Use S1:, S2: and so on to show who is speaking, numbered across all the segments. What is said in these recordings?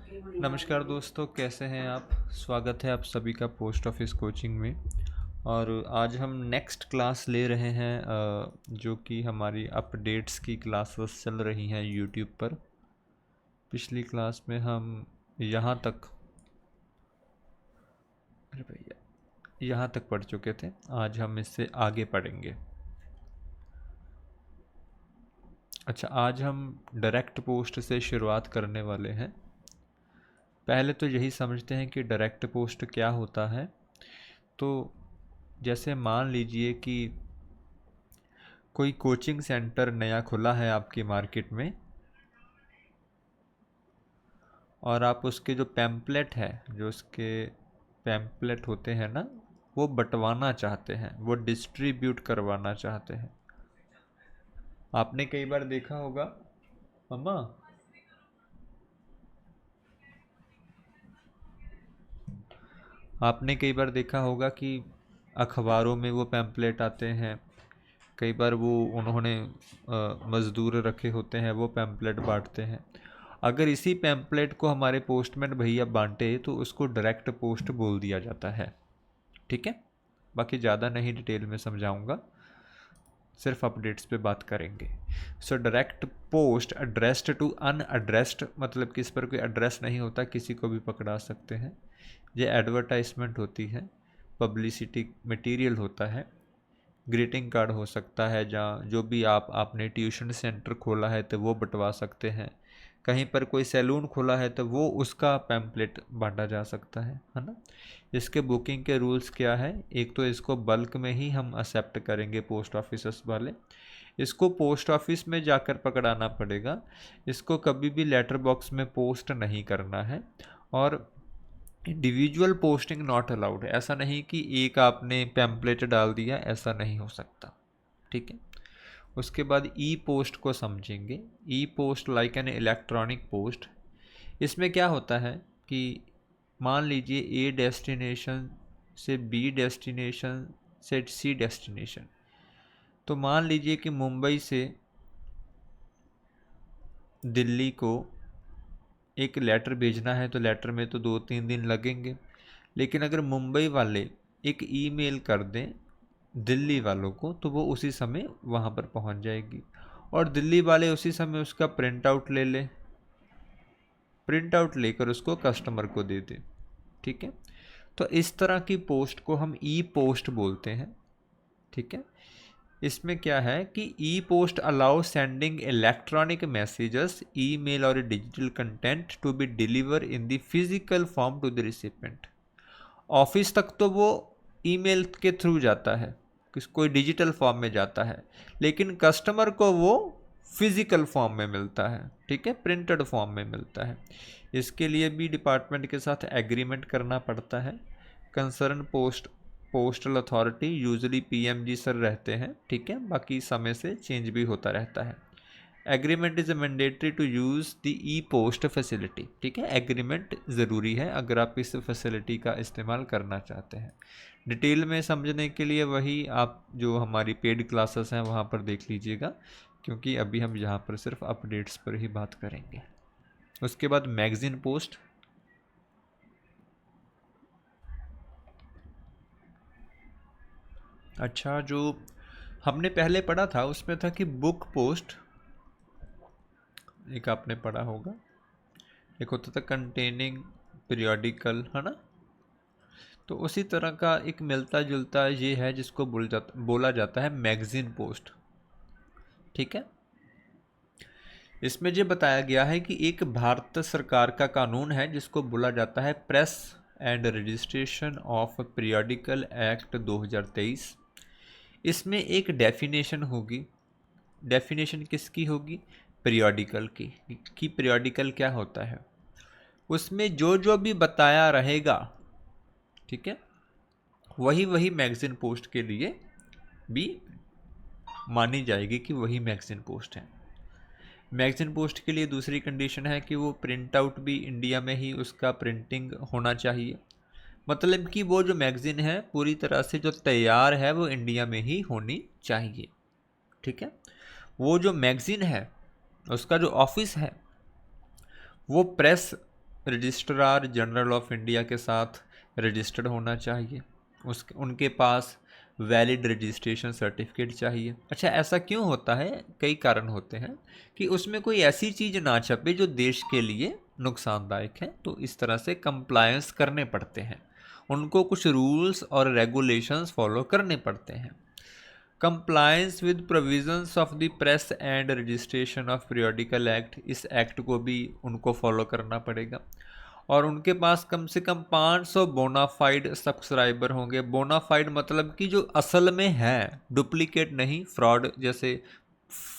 S1: नमस्कार दोस्तों, कैसे हैं आप। स्वागत है आप सभी का पोस्ट ऑफिस कोचिंग में। और आज हम नेक्स्ट क्लास ले रहे हैं जो कि हमारी अपडेट्स की क्लासेस चल रही हैं यूट्यूब पर। पिछली क्लास में हम यहाँ तक अरे भैया यहाँ तक पढ़ चुके थे। आज हम इससे आगे पढ़ेंगे। अच्छा, आज हम डायरेक्ट पोस्ट से शुरुआत करने वाले हैं। पहले तो यही समझते हैं कि डायरेक्ट पोस्ट क्या होता है। तो जैसे मान लीजिए कि कोई कोचिंग सेंटर नया खुला है आपकी मार्केट में, और आप उसके जो पैम्पलेट है, जो उसके पैम्पलेट होते हैं ना, वो बंटवाना चाहते हैं, वो डिस्ट्रीब्यूट करवाना चाहते हैं। आपने कई बार देखा होगा मम्मा, आपने कई बार देखा होगा कि अखबारों में वो पैम्पलेट आते हैं। कई बार वो उन्होंने मज़दूर रखे होते हैं, वो पैम्पलेट बांटते हैं। अगर इसी पैम्पलेट को हमारे पोस्टमैन भैया बांटे तो उसको डायरेक्ट पोस्ट बोल दिया जाता है। ठीक है, बाकी ज़्यादा नहीं डिटेल में समझाऊंगा, सिर्फ अपडेट्स पे बात करेंगे। So direct post addressed to unaddressed, मतलब कि इस पर कोई एड्रेस नहीं होता, किसी को भी पकड़ा सकते हैं। ये एडवर्टाइजमेंट होती है, पब्लिसिटी मटेरियल होता है, ग्रीटिंग कार्ड हो सकता है, जहाँ जो भी आपने ट्यूशन सेंटर खोला है तो वो बंटवा सकते हैं। कहीं पर कोई सैलून खोला है तो वो उसका पैम्पलेट बांटा जा सकता है ना। इसके बुकिंग के रूल्स क्या है? एक तो इसको बल्क में ही हम एक्सेप्ट करेंगे पोस्ट ऑफिस वाले। इसको पोस्ट ऑफिस में जाकर पकड़ाना पड़ेगा। इसको कभी भी लेटर बॉक्स में पोस्ट नहीं करना है। और इंडिविजुअल पोस्टिंग नॉट अलाउड है। ऐसा नहीं कि एक आपने पैम्पलेट डाल दिया, ऐसा नहीं हो सकता। ठीक है। उसके बाद ई पोस्ट को समझेंगे। E post like an electronic post. इसमें क्या होता है कि मान लीजिए ए डेस्टिनेशन से बी डेस्टिनेशन से सी डेस्टिनेशन। तो मान लीजिए कि मुंबई से दिल्ली को एक लेटर भेजना है, तो लेटर में तो 2-3 दिन लगेंगे। लेकिन अगर मुंबई वाले एक ईमेल कर दें दिल्ली वालों को, तो वो उसी समय वहाँ पर पहुँच जाएगी। और दिल्ली वाले उसी समय उसका प्रिंट आउट ले लें, प्रिंट आउट लेकर उसको कस्टमर को दे दें। ठीक है। तो इस तरह की पोस्ट को हम ई पोस्ट बोलते हैं। ठीक है। इसमें क्या है कि e post allow sending electronic messages, email और digital content to be deliver in the physical form to the recipient. Office तक तो वो ईमेल के थ्रू जाता है, कोई डिजिटल फॉर्म में जाता है, लेकिन कस्टमर को वो फिजिकल फॉर्म में मिलता है। ठीक है, प्रिंटेड फॉर्म में मिलता है। इसके लिए भी डिपार्टमेंट के साथ एग्रीमेंट करना पड़ता है। Concern postal authority, usually PMG sir रहते हैं। ठीक है, बाकी समय से चेंज भी होता रहता है। Agreement is mandatory to use the e post facility. ठीक है, एग्रीमेंट ज़रूरी है अगर आप इस फैसिलिटी का इस्तेमाल करना चाहते हैं। डिटेल में समझने के लिए वही आप जो हमारी पेड क्लासेस हैं वहाँ पर देख लीजिएगा, क्योंकि अभी हम यहाँ पर सिर्फ अपडेट्स पर ही बात करेंगे। उसके बाद मैगज़ीन पोस्ट। अच्छा, जो हमने पहले पढ़ा था उसमें था कि बुक पोस्ट, एक आपने पढ़ा होगा, एक होता था कंटेनिंग पीरियोडिकल, है ना। तो उसी तरह का एक मिलता जुलता ये है जिसको बोला जाता है मैगजीन पोस्ट। ठीक है। इसमें ये बताया गया है कि एक भारत सरकार का कानून है जिसको बोला जाता है press and registration of periodical act 2023। इसमें एक डेफिनेशन होगी। डेफिनेशन किसकी होगी? पीरियोडिकल की। कि पीरियोडिकल क्या होता है, उसमें जो जो भी बताया रहेगा, ठीक है, वही वही मैगजीन पोस्ट के लिए भी मानी जाएगी कि वही मैगजीन पोस्ट है। मैगजीन पोस्ट के लिए दूसरी कंडीशन है कि वो प्रिंट आउट भी इंडिया में ही उसका प्रिंटिंग होना चाहिए। मतलब कि वो जो मैगजीन है पूरी तरह से जो तैयार है वो इंडिया में ही होनी चाहिए। ठीक है। वो जो मैगजीन है उसका जो ऑफिस है वो press registrar general of India के साथ रजिस्टर्ड होना चाहिए, उनके पास वैलिड रजिस्ट्रेशन सर्टिफिकेट चाहिए। अच्छा, ऐसा क्यों होता है? कई कारण होते हैं कि उसमें कोई ऐसी चीज़ ना छपे जो देश के लिए नुकसानदायक है, तो इस तरह से कंप्लायंस करने पड़ते हैं, उनको कुछ रूल्स और रेगुलेशंस फॉलो करने पड़ते हैं। Compliance with provisions of the press and registration of periodical act, इस एक्ट को भी उनको फॉलो करना पड़ेगा। और उनके पास कम से कम 500 बोनाफाइड सब्सक्राइबर होंगे। बोनाफाइड मतलब कि जो असल में है, डुप्लीकेट नहीं, फ्रॉड जैसे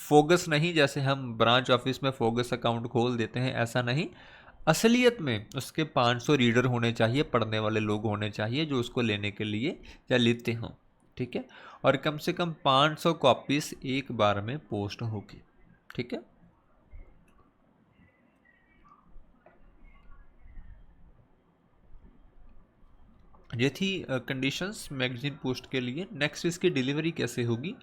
S1: फोगस नहीं, जैसे हम ब्रांच ऑफिस में फोगस अकाउंट खोल देते हैं, ऐसा नहीं। असलियत में उसके 500 रीडर होने चाहिए, पढ़ने वाले लोग होने चाहिए जो उसको लेने के लिए या लेते हों, ठीक है। और कम से कम 500 कॉपीज एक बार में पोस्ट होगी, ठीक है। ये थी कंडीशंस मैगजीन पोस्ट के लिए। नेक्स्ट, इसकी डिलीवरी कैसे होगी?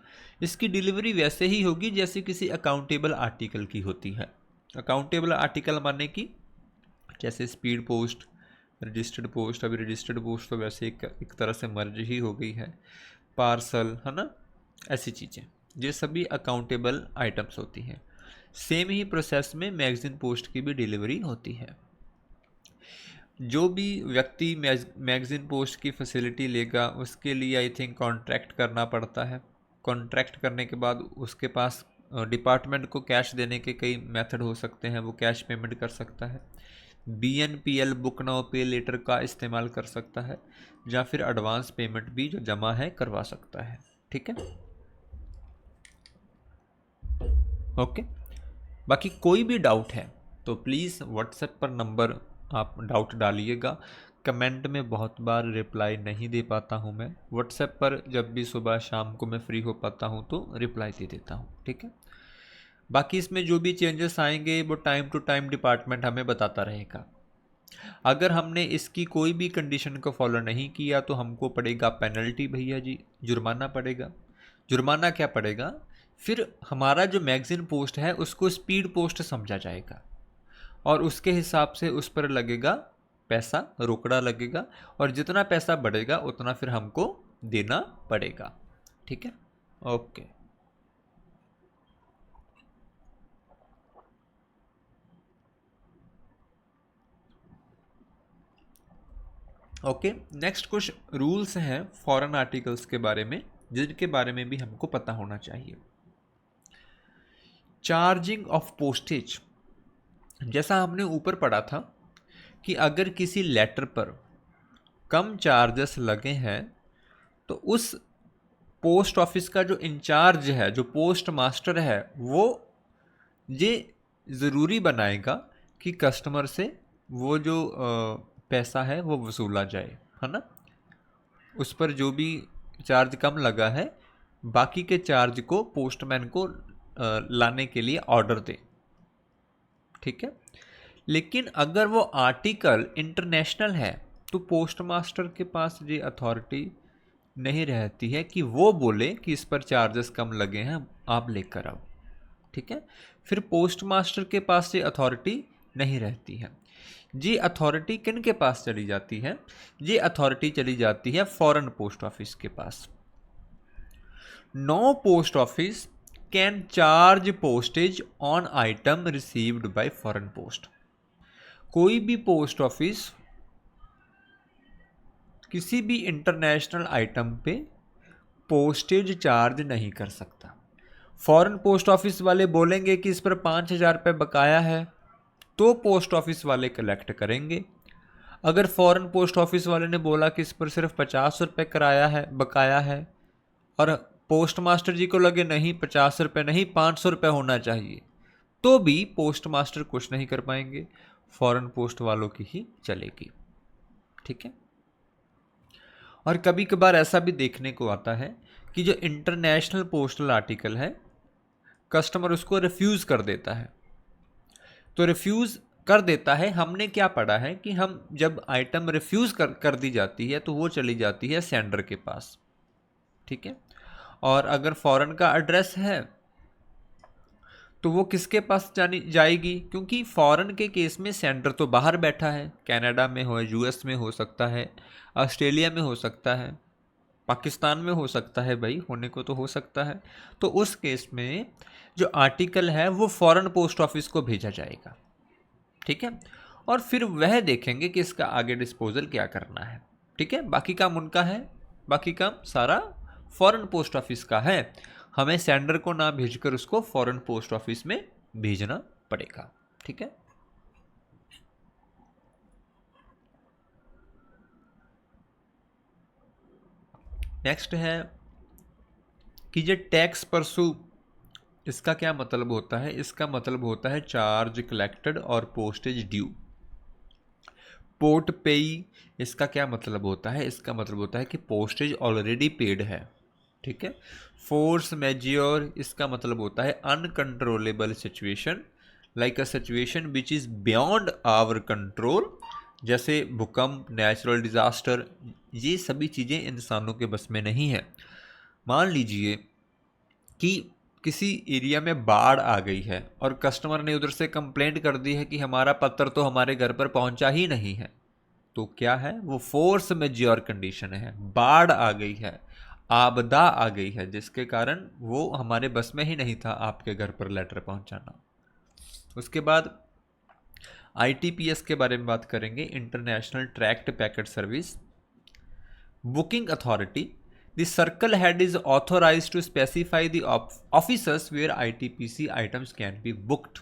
S1: इसकी डिलीवरी वैसे ही होगी जैसे किसी अकाउंटेबल आर्टिकल की होती है। अकाउंटेबल आर्टिकल माने कि जैसे स्पीड पोस्ट, रजिस्टर्ड पोस्ट, अभी रजिस्टर्ड पोस्ट तो वैसे एक तरह से मर्ज ही हो गई है, पार्सल, है ना, ऐसी चीज़ें, ये सभी अकाउंटेबल आइटम्स होती हैं। सेम ही प्रोसेस में मैगजीन पोस्ट की भी डिलीवरी होती है। जो भी व्यक्ति मैगजीन पोस्ट की फैसिलिटी लेगा उसके लिए आई थिंक कॉन्ट्रैक्ट करना पड़ता है। कॉन्ट्रैक्ट करने के बाद उसके पास डिपार्टमेंट को कैश देने के कई मेथड हो सकते हैं, वो कैश पेमेंट कर सकता है, BNPL बुक नाउ पे लेटर का इस्तेमाल कर सकता है, या फिर एडवांस पेमेंट भी जो जमा है करवा सकता है, ठीक है। ओके, बाकी कोई भी डाउट है तो प्लीज़ व्हाट्सएप पर नंबर आप डाउट डालिएगा। कमेंट में बहुत बार रिप्लाई नहीं दे पाता हूँ मैं, व्हाट्सएप पर जब भी सुबह शाम को मैं फ्री हो पाता हूँ तो रिप्लाई दे देता हूँ, ठीक है। बाकी इसमें जो भी चेंजेस आएंगे वो टाइम टू टाइम डिपार्टमेंट हमें बताता रहेगा। अगर हमने इसकी कोई भी कंडीशन को फॉलो नहीं किया तो हमको पड़ेगा पेनल्टी, भैया जी, जुर्माना पड़ेगा। जुर्माना क्या पड़ेगा? फिर हमारा जो मैगजीन पोस्ट है उसको स्पीड पोस्ट समझा जाएगा और उसके हिसाब से उस पर लगेगा पैसा, रोकड़ा लगेगा, और जितना पैसा बढ़ेगा उतना फिर हमको देना पड़ेगा, ठीक है। Okay, okay. नेक्स्ट कुछ रूल्स हैं फॉरेन आर्टिकल्स के बारे में जिनके बारे में भी हमको पता होना चाहिए। चार्जिंग ऑफ पोस्टेज, जैसा हमने ऊपर पढ़ा था कि अगर किसी लेटर पर कम चार्जेस लगे हैं तो उस पोस्ट ऑफिस का जो इंचार्ज है, जो पोस्ट मास्टर है, वो ये ज़रूरी बनाएगा कि कस्टमर से वो जो पैसा है वो वसूला जाए, है ना। उस पर जो भी चार्ज कम लगा है बाकी के चार्ज को पोस्टमैन को लाने के लिए ऑर्डर दे, ठीक है। लेकिन अगर वो आर्टिकल इंटरनेशनल है तो पोस्ट मास्टर के पास ये अथॉरिटी नहीं रहती है कि वो बोले कि इस पर चार्जेस कम लगे हैं, आप लेकर आओ, ठीक है। फिर पोस्ट मास्टर के पास ये अथॉरिटी नहीं रहती है। ये अथॉरिटी किन के पास चली जाती है? ये अथॉरिटी चली जाती है फॉरेन पोस्ट ऑफिस के पास। No post office can charge postage on item received by foreign post. कोई भी पोस्ट ऑफिस किसी भी इंटरनेशनल आइटम पे पोस्टेज चार्ज नहीं कर सकता। फॉरेन पोस्ट ऑफिस वाले बोलेंगे कि इस पर 5,000 रुपये बकाया है तो पोस्ट ऑफिस वाले कलेक्ट करेंगे। अगर फॉरेन पोस्ट ऑफिस वाले ने बोला कि इस पर सिर्फ 50 रुपये कराया है, बकाया है, और पोस्ट मास्टर जी को लगे नहीं 50 रुपये नहीं 500 रुपये होना चाहिए, तो भी पोस्ट मास्टर कुछ नहीं कर पाएंगे, फॉरेन पोस्ट वालों की ही चलेगी, ठीक है। और कभी कभार ऐसा भी देखने को आता है कि जो इंटरनेशनल पोस्टल आर्टिकल है कस्टमर उसको रिफ्यूज़ कर देता है। तो रिफ्यूज़ कर देता है, हमने क्या पढ़ा है कि हम जब आइटम रिफ्यूज़ कर दी जाती है तो वो चली जाती है सेंडर के पास, ठीक है। और अगर फॉरेन का एड्रेस है तो वो किसके पास जानी जाएगी? क्योंकि फॉरेन के केस में सेंडर तो बाहर बैठा है, कनाडा में हो, यूएस में हो सकता है, ऑस्ट्रेलिया में हो सकता है, पाकिस्तान में हो सकता है, भाई होने को तो हो सकता है। तो उस केस में जो आर्टिकल है वो फॉरेन पोस्ट ऑफिस को भेजा जाएगा, ठीक है। और फिर वह देखेंगे कि इसका आगे डिस्पोजल क्या करना है, ठीक है। बाकी काम उनका है, बाकी काम सारा फॉरेन पोस्ट ऑफिस का है। हमें सेंडर को ना भेजकर उसको फॉरेन पोस्ट ऑफिस में भेजना पड़ेगा, ठीक है। नेक्स्ट है कि जो टैक्स परसू, इसका क्या मतलब होता है? इसका मतलब होता है चार्ज कलेक्टेड और पोस्टेज ड्यू। पोर्ट पेई, इसका क्या मतलब होता है? इसका मतलब होता है कि पोस्टेज ऑलरेडी पेड है, ठीक है। फोर्स मेज्योर, इसका मतलब होता है uncontrollable situation, like a situation which is beyond our control, जैसे भूकंप, नेचुरल डिजास्टर, ये सभी चीज़ें इंसानों के बस में नहीं है। मान लीजिए कि किसी एरिया में बाढ़ आ गई है और कस्टमर ने उधर से कंप्लेंट कर दी है कि हमारा पत्र तो हमारे घर पर पहुंचा ही नहीं है, तो क्या है वो? फोर्स मेज्योर कंडीशन है, बाढ़ आ गई है, आपदा आ गई है, जिसके कारण वो हमारे बस में ही नहीं था आपके घर पर लेटर पहुंचाना। उसके बाद आईटीपीएस के बारे में बात करेंगे, international tract packet service. Booking authority, the circle head is authorized to specify the offices where ITPC items can be booked।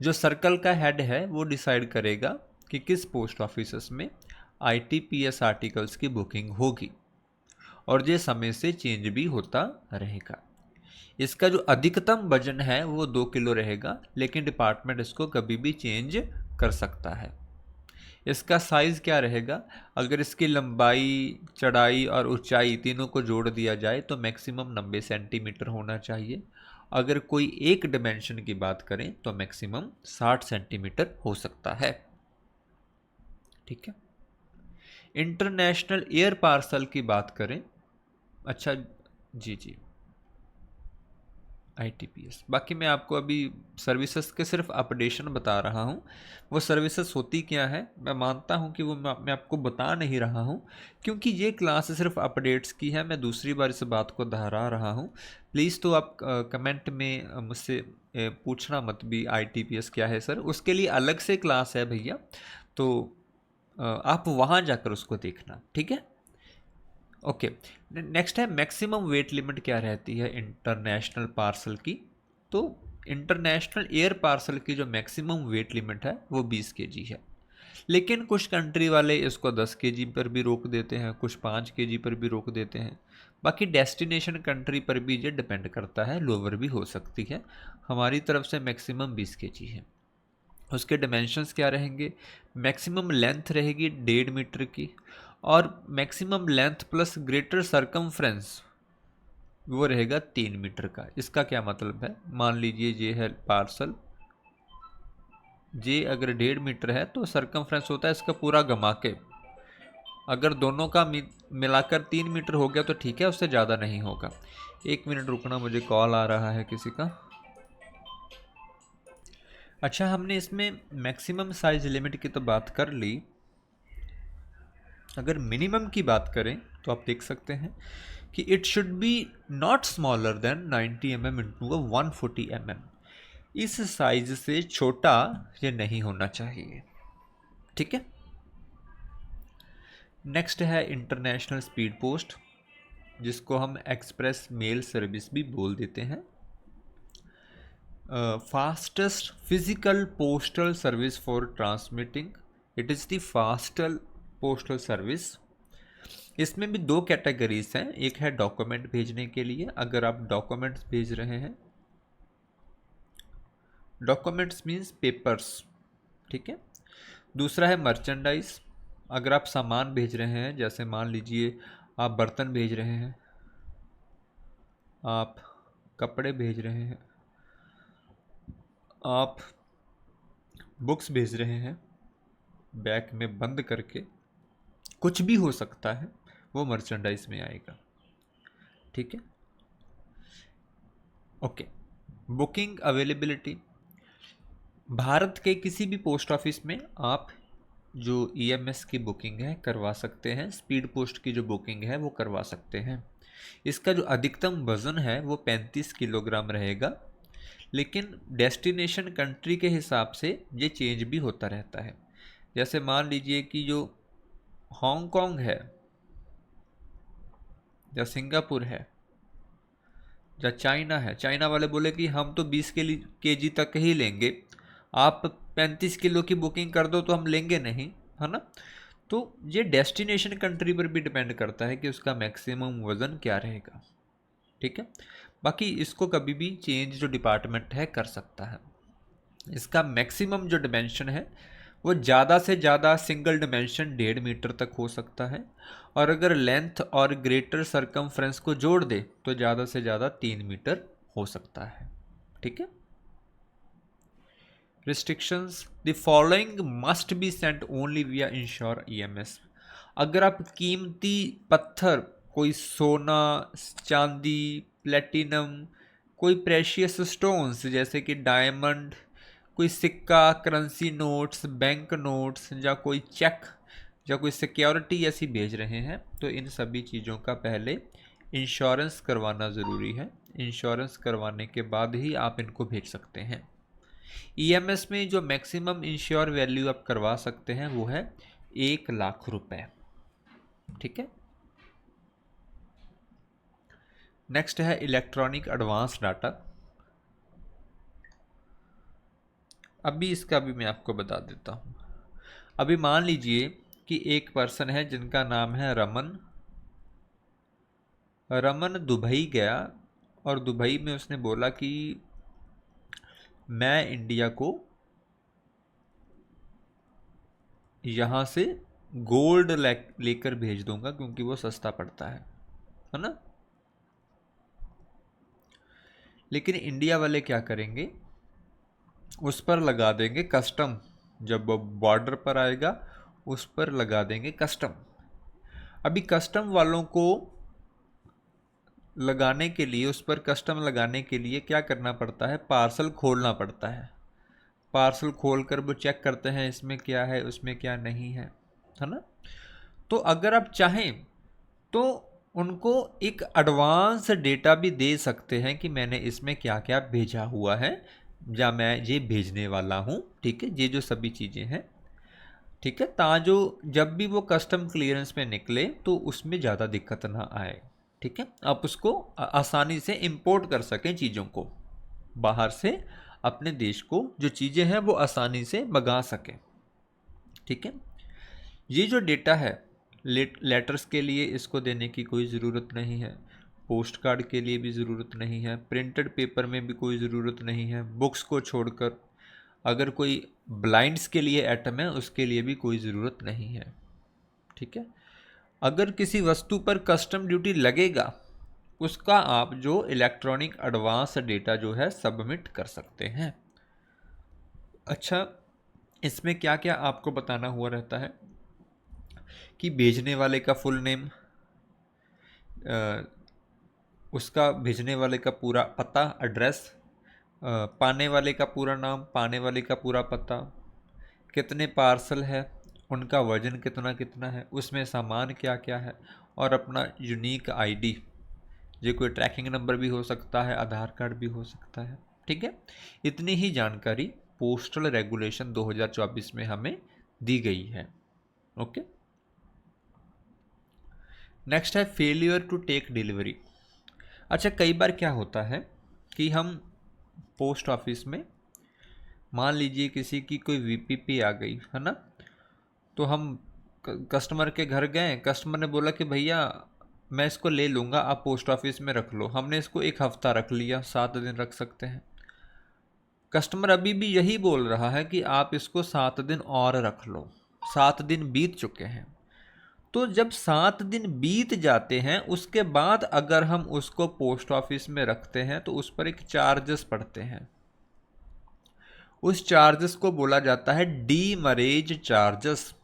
S1: जो सर्कल का हेड है वो डिसाइड करेगा कि किस पोस्ट ऑफिस में ITPS आर्टिकल्स की बुकिंग होगी, और ये समय से चेंज भी होता रहेगा। इसका जो अधिकतम वजन है वो 2 किलो रहेगा, लेकिन डिपार्टमेंट इसको कभी भी चेंज कर सकता है। इसका साइज़ क्या रहेगा? अगर इसकी लंबाई, चौड़ाई और ऊंचाई तीनों को जोड़ दिया जाए तो मैक्सिमम 90 सेंटीमीटर होना चाहिए। अगर कोई एक डिमेंशन की बात करें तो मैक्सिमम 60 सेंटीमीटर हो सकता है, ठीक है। इंटरनेशनल एयर पार्सल की बात करें, अच्छा जी जी, ITPS, बाकी मैं आपको अभी सर्विसेज के सिर्फ अपडेशन बता रहा हूँ। वो सर्विसेज होती क्या है, मैं मानता हूँ कि वो मैं आपको बता नहीं रहा हूँ क्योंकि ये क्लास सिर्फ अपडेट्स की है। मैं दूसरी बार इस बात को दोहरा रहा हूँ। प्लीज़ तो आप कमेंट में मुझसे पूछना मत भी ITPS क्या है सर, उसके लिए अलग से क्लास है भैया, तो आप वहाँ जाकर उसको देखना, ठीक है। ओके, नेक्स्ट है मैक्सिमम वेट लिमिट क्या रहती है इंटरनेशनल पार्सल की। तो इंटरनेशनल एयर पार्सल की जो मैक्सिमम वेट लिमिट है वो 20 kg है, लेकिन कुछ कंट्री वाले इसको 10 kg पर भी रोक देते हैं, कुछ 5 kg पर भी रोक देते हैं। बाकी डेस्टिनेशन कंट्री पर भी ये डिपेंड करता है, लोअर भी हो सकती है। हमारी तरफ से मैक्सिमम 20 kg है। उसके डिमेंशंस क्या रहेंगे? मैक्सिमम लेंथ रहेगी 1.5 मीटर की, और maximum length plus greater circumference वो रहेगा 3 मीटर का। इसका क्या मतलब है? मान लीजिए ये है पार्सल, ये अगर 1.5 मीटर है तो सरकमफ्रेंस होता है इसका पूरा घुमा के, अगर दोनों का मिलाकर 3 मीटर हो गया तो ठीक है, उससे ज़्यादा नहीं होगा। 1 मिनट रुकना, मुझे कॉल आ रहा है किसी का। अच्छा, हमने इसमें मैक्सिमम साइज लिमिट की तो बात कर ली, अगर मिनिमम की बात करें तो आप देख सकते हैं कि it should be not smaller than 90 mm into 140 mm। इस साइज से छोटा ये नहीं होना चाहिए, ठीक है। नेक्स्ट है इंटरनेशनल स्पीड पोस्ट, जिसको हम एक्सप्रेस मेल सर्विस भी बोल देते हैं। Fastest physical postal service for transmitting, it is the fastest postal service. इसमें भी 2 कैटेगरीज हैं, एक है डॉक्यूमेंट भेजने के लिए, अगर आप डॉक्यूमेंट्स भेज रहे हैं, डॉक्यूमेंट्स मीन्स पेपर्स, ठीक है। दूसरा है मर्चेंडाइज, अगर आप सामान भेज रहे हैं, जैसे मान लीजिए आप बर्तन भेज रहे हैं, आप कपड़े भेज रहे हैं, आप बुक्स भेज रहे हैं बैग में बंद करके, कुछ भी हो सकता है, वो मर्चेंडाइज में आएगा, ठीक है। ओके, बुकिंग अवेलेबिलिटी, भारत के किसी भी पोस्ट ऑफिस में आप जो ईएमएस की बुकिंग है करवा सकते हैं, स्पीड पोस्ट की जो बुकिंग है वो करवा सकते हैं। इसका जो अधिकतम वज़न है वो 35 किलोग्राम रहेगा, लेकिन डेस्टिनेशन कंट्री के हिसाब से ये चेंज भी होता रहता है। जैसे मान लीजिए कि जो हांगकांग है या सिंगापुर है या चाइना है, चाइना वाले बोले कि हम तो 20 केजी तक ही लेंगे, आप 35 किलो की बुकिंग कर दो तो हम लेंगे नहीं, है ना। तो ये डेस्टिनेशन कंट्री पर भी डिपेंड करता है कि उसका मैक्सिमम वज़न क्या रहेगा, ठीक है। बाकी इसको कभी भी चेंज जो डिपार्टमेंट है कर सकता है। इसका मैक्सिमम जो डिमेंशन है वो ज़्यादा से ज़्यादा सिंगल डिमेंशन 1.5 मीटर तक हो सकता है, और अगर लेंथ और ग्रेटर सरकमफ्रेंस को जोड़ दे तो ज़्यादा से ज़्यादा 3 मीटर हो सकता है, ठीक है। Restrictions, the following must be sent only विया इंश्योर ईएमएस। अगर आप कीमती पत्थर, कोई सोना, चांदी, प्लेटिनम, कोई प्रेशियस स्टोन्स जैसे कि डायमंड, कोई सिक्का, करेंसी नोट्स, बैंक नोट्स या कोई चेक या कोई सिक्योरिटी ऐसी भेज रहे हैं तो इन सभी चीज़ों का पहले इंश्योरेंस करवाना ज़रूरी है। इंश्योरेंस करवाने के बाद ही आप इनको भेज सकते हैं। ईएमएस में जो मैक्सिमम इंश्योर वैल्यू आप करवा सकते हैं वो है 1 लाख रुपए, ठीक है। नेक्स्ट है इलेक्ट्रॉनिक एडवांस डाटा। अभी इसका भी मैं आपको बता देता हूँ। अभी मान लीजिए कि एक पर्सन है जिनका नाम है रमन। रमन दुबई गया और दुबई में उसने बोला कि मैं इंडिया को यहाँ से गोल्ड लेकर भेज दूंगा क्योंकि वो सस्ता पड़ता है ना। लेकिन इंडिया वाले क्या करेंगे, उस पर लगा देंगे कस्टम। जब वो बॉर्डर पर आएगा उस पर लगा देंगे कस्टम। अभी कस्टम वालों को लगाने के लिए, उस पर कस्टम लगाने के लिए क्या करना पड़ता है, पार्सल खोलना पड़ता है। पार्सल खोलकर वो चेक करते हैं इसमें क्या है उसमें क्या नहीं है ना। तो अगर आप चाहें तो उनको एक एडवांस डेटा भी दे सकते हैं कि मैंने इसमें क्या क्या भेजा हुआ है या मैं ये भेजने वाला हूँ, ठीक है, ये जो सभी चीज़ें हैं, ठीक है, ताजो जब भी वो कस्टम क्लियरेंस में निकले तो उसमें ज़्यादा दिक्कत ना आए, ठीक है। आप उसको आसानी से इंपोर्ट कर सकें चीज़ों को बाहर से, अपने देश को जो चीज़ें हैं वो आसानी से मंगा सकें, ठीक है। ये जो डेटा है लेटर्स के लिए इसको देने की कोई ज़रूरत नहीं है, पोस्ट कार्ड के लिए भी ज़रूरत नहीं है, प्रिंटेड पेपर में भी कोई ज़रूरत नहीं है, बुक्स को छोड़कर अगर कोई ब्लाइंड्स के लिए एटम है उसके लिए भी कोई ज़रूरत नहीं है, ठीक है। अगर किसी वस्तु पर कस्टम ड्यूटी लगेगा उसका आप जो इलेक्ट्रॉनिक एडवांस डेटा जो है सबमिट कर सकते हैं। अच्छा, इसमें क्या क्या आपको बताना हुआ रहता है कि भेजने वाले का फुल नेम, उसका भेजने वाले का पूरा पता, एड्रेस, पाने वाले का पूरा नाम, पाने वाले का पूरा पता, कितने पार्सल है, उनका वज़न कितना कितना है, उसमें सामान क्या क्या है, और अपना यूनिक आईडी, ये कोई ट्रैकिंग नंबर भी हो सकता है, आधार कार्ड भी हो सकता है, ठीक है। इतनी ही जानकारी पोस्टल रेगुलेशन 2024 में हमें दी गई है, ओके। नेक्स्ट है फेलियर टू टेक डिलीवरी। अच्छा, कई बार क्या होता है कि हम पोस्ट ऑफिस में, मान लीजिए किसी की कोई वीपीपी आ गई है ना, तो हम कस्टमर के घर गए, कस्टमर ने बोला कि भैया मैं इसको ले लूँगा, आप पोस्ट ऑफिस में रख लो। हमने इसको 1 हफ्ता रख लिया, 7 दिन रख सकते हैं। कस्टमर अभी भी यही बोल रहा है कि आप इसको 7 दिन और रख लो, 7 दिन बीत चुके हैं। तो जब 7 दिन बीत जाते हैं उसके बाद अगर हम उसको पोस्ट ऑफिस में रखते हैं तो उस पर एक चार्जेस पड़ते हैं। उस चार्जेस को बोला जाता है डीमरेज चार्जेस,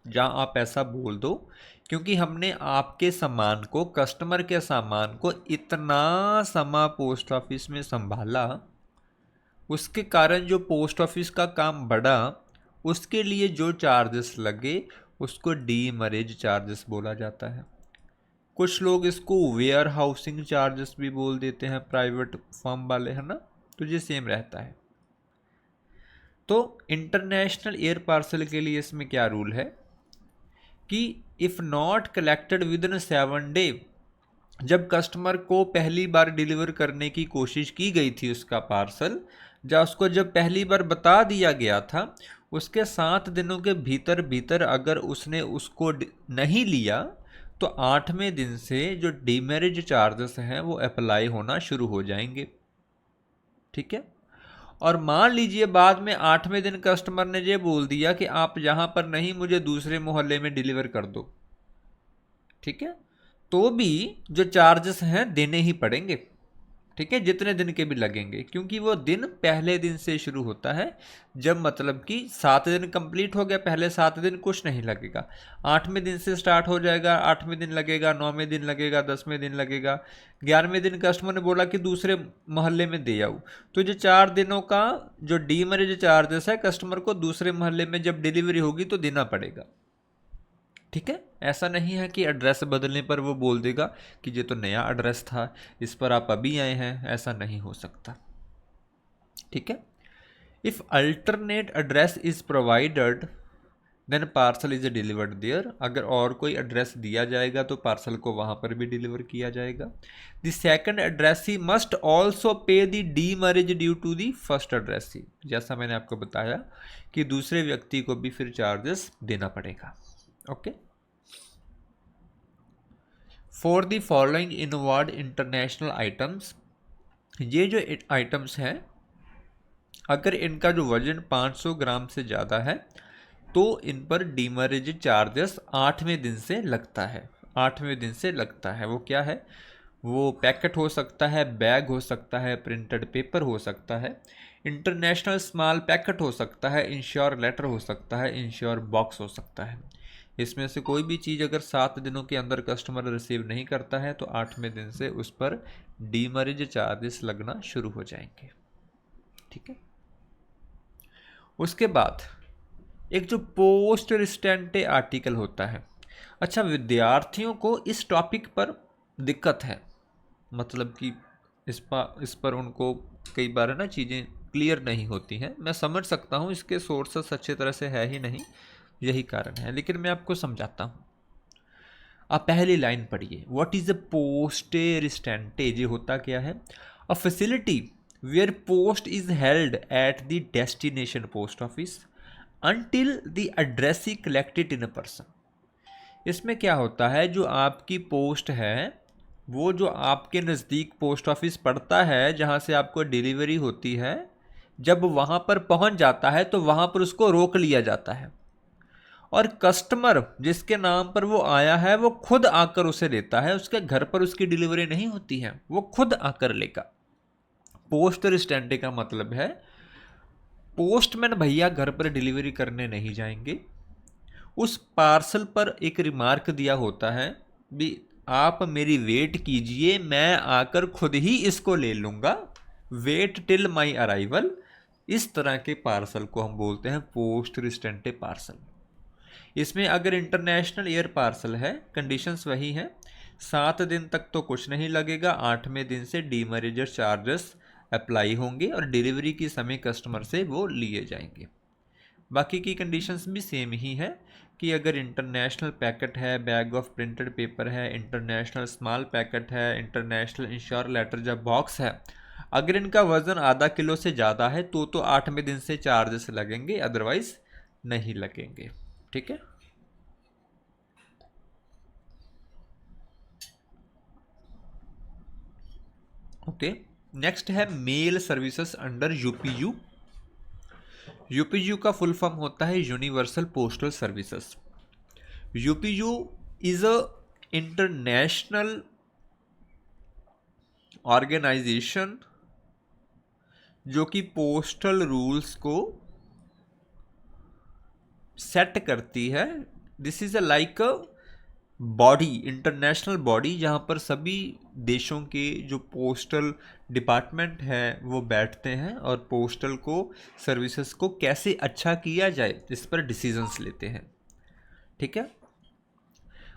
S1: जहां आप ऐसा बोल दो क्योंकि हमने आपके सामान को, कस्टमर के सामान को इतना समय पोस्ट ऑफिस में संभाला, उसके कारण जो पोस्ट ऑफिस का काम बढ़ा, उसके लिए जो चार्जेस लगे उसको डीमरेज चार्जेस बोला जाता है। कुछ लोग इसको वेयर हाउसिंग चार्जेस भी बोल देते हैं, प्राइवेट फर्म वाले, है ना, तो ये सेम रहता है। तो इंटरनेशनल एयर पार्सल के लिए इसमें क्या रूल है कि if not collected with in 7 day, जब कस्टमर को पहली बार डिलीवर करने की कोशिश की गई थी उसका पार्सल, या उसको जब पहली बार बता दिया गया था, उसके 7 दिनों के भीतर भीतर अगर उसने उसको नहीं लिया, तो 8वें दिन से जो डीमेरेज चार्जेस हैं वो अप्लाई होना शुरू हो जाएंगे। ठीक है। और मान लीजिए बाद में 8वें दिन कस्टमर ने ये बोल दिया कि आप यहाँ पर नहीं, मुझे दूसरे मोहल्ले में डिलीवर कर दो, ठीक है, तो भी जो चार्जेस हैं देने ही पड़ेंगे। ठीक है, जितने दिन के भी लगेंगे, क्योंकि वो दिन पहले दिन से शुरू होता है। जब मतलब कि 7 दिन कंप्लीट हो गया, पहले 7 दिन कुछ नहीं लगेगा, 8वें दिन से स्टार्ट हो जाएगा, 8वें दिन लगेगा, 9वें दिन लगेगा, 10वें दिन लगेगा, 11वें दिन कस्टमर ने बोला कि दूसरे मोहल्ले में दे आऊँ, तो जो 4 दिनों का जो डीमरेज चार्जेस है कस्टमर को दूसरे मोहल्ले में जब डिलीवरी होगी तो देना पड़ेगा। ठीक है, ऐसा नहीं है कि एड्रेस बदलने पर वो बोल देगा कि ये तो नया एड्रेस था, इस पर आप अभी आए हैं, ऐसा नहीं हो सकता। ठीक है, if alternate address is provided then parcel is delivered there, अगर और कोई एड्रेस दिया जाएगा तो पार्सल को वहां पर भी डिलीवर किया जाएगा। The second addressee must also pay the demurrage due to the first addressee, जैसा मैंने आपको बताया कि दूसरे व्यक्ति को भी फिर चार्जेस देना पड़ेगा। Okay, for the following inward international items, ये जो आइटम्स हैं अगर इनका जो वजन 500 ग्राम से ज़्यादा है तो इन पर डीमरेज चार्जेस 8वें दिन से लगता है। 8वें दिन से लगता है। वो क्या है? वो पैकेट हो सकता है, बैग हो सकता है, प्रिंटेड पेपर हो सकता है, इंटरनेशनल स्मॉल पैकेट हो सकता है, इंश्योर लेटर हो सकता है, इंश्योर बॉक्स हो सकता है। इसमें से कोई भी चीज़ अगर 7 दिनों के अंदर कस्टमर रिसीव नहीं करता है तो 8वें दिन से उस पर डीमरेज चार्जेस लगना शुरू हो जाएंगे। ठीक है, उसके बाद एक जो पोस्ट रिस्टेंटे आर्टिकल होता है। अच्छा, विद्यार्थियों को इस टॉपिक पर दिक्कत है, मतलब कि इस पर उनको कई बार ना चीज़ें क्लियर नहीं होती हैं। मैं समझ सकता हूँ, इसके सोर्सेस अच्छे तरह से है ही नहीं, यही कारण है, लेकिन मैं आपको समझाता हूँ। आप पहली लाइन पढ़िए, what is a post restante, ये होता क्या है? A facility where post is held at the destination post office until the addressee collected in a person। इसमें क्या होता है, जो आपकी पोस्ट है वो जो आपके नज़दीक पोस्ट ऑफिस पड़ता है जहाँ से आपको डिलीवरी होती है, जब वहाँ पर पहुँच जाता है तो वहाँ पर उसको रोक लिया जाता है और कस्टमर जिसके नाम पर वो आया है वो खुद आकर उसे लेता है। उसके घर पर उसकी डिलीवरी नहीं होती है, वो खुद आकर लेगा। पोस्ट रिस्टेंटे का मतलब है पोस्टमैन भैया घर पर डिलीवरी करने नहीं जाएंगे। उस पार्सल पर एक रिमार्क दिया होता है भी आप मेरी वेट कीजिए, मैं आकर खुद ही इसको ले लूँगा, वेट टिल माई अराइवल। इस तरह के पार्सल को हम बोलते हैं पोस्ट रिस्टेंटे पार्सल। इसमें अगर इंटरनेशनल एयर पार्सल है, कंडीशंस वही हैं, 7 दिन तक तो कुछ नहीं लगेगा, 8वें दिन से डीमरेजर चार्जेस अप्लाई होंगे और डिलीवरी के समय कस्टमर से वो लिए जाएंगे। बाकी की कंडीशंस भी सेम ही है कि अगर इंटरनेशनल पैकेट है, बैग ऑफ प्रिंटेड पेपर है, इंटरनेशनल स्मॉल पैकेट है, इंटरनेशनल इंश्योर लेटर जब बॉक्स है, अगर इनका वज़न आधा किलो से ज़्यादा है तो 8वें दिन से चार्जेस लगेंगे, अदरवाइज नहीं लगेंगे। ठीक है, ओके। नेक्स्ट है mail services under UPU. UPU का फुल फॉर्म होता है universal postal services. UPU is a international organisation जो कि पोस्टल रूल्स को सेट करती है। This is a like body, international body, जहाँ पर सभी देशों के जो पोस्टल डिपार्टमेंट हैं वो बैठते हैं और पोस्टल को सर्विसेज को कैसे अच्छा किया जाए इस पर डिसीजंस लेते हैं। ठीक है।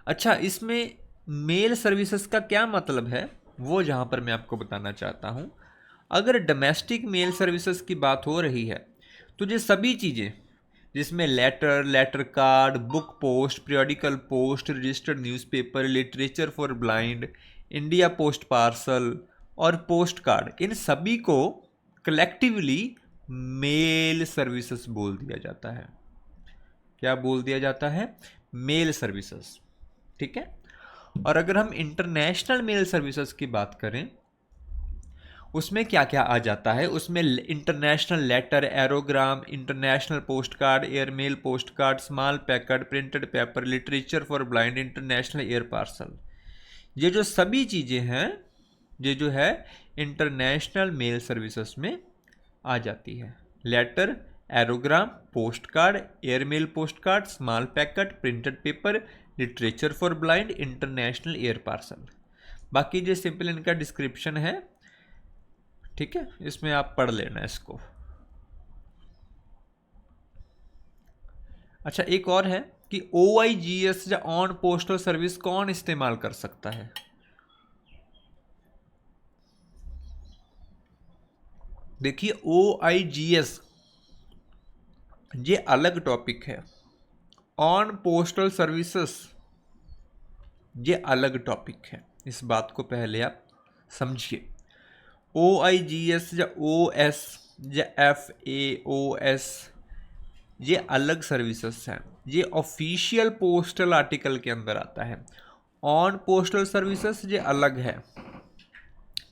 S1: अच्छा, इसमें मेल सर्विसेज का क्या मतलब है वो जहाँ पर मैं आपको बताना चाहता हूँ। अगर डोमेस्टिक मेल सर्विसेज की बात हो रही है तो ये सभी चीज़ें जिसमें letter, letter card, book post, periodical post, registered newspaper, literature for blind, India post parcel और पोस्ट कार्ड, इन सभी को कलेक्टिवली मेल सर्विसेज बोल दिया जाता है। क्या बोल दिया जाता है? Mail services. ठीक है। और अगर हम इंटरनेशनल मेल सर्विसेज की बात करें उसमें क्या क्या आ जाता है, उसमें international letter, aerogram, international post card, airmail post card, small packet, printed paper, literature for blind, international air parcel, ये जो सभी चीज़ें हैं ये जो है इंटरनेशनल मेल सर्विसेज में आ जाती है। Letter, aerogram, post card, airmail post card, small packet, printed paper, literature for blind, international air parcel. बाकी जो सिंपल इनका डिस्क्रिप्शन है, ठीक है, इसमें आप पढ़ लेना इसको। अच्छा, एक और है कि OIGS या ऑन पोस्टल सर्विस कौन इस्तेमाल कर सकता है? देखिए, OIGS ये अलग टॉपिक है, ऑन पोस्टल सर्विसेज ये अलग टॉपिक है, इस बात को पहले आप समझिए। OIGS या OS या FAOS ये अलग सर्विसेज हैं, ये ऑफिशियल पोस्टल आर्टिकल के अंदर आता है। ऑन पोस्टल सर्विसेज ये अलग है।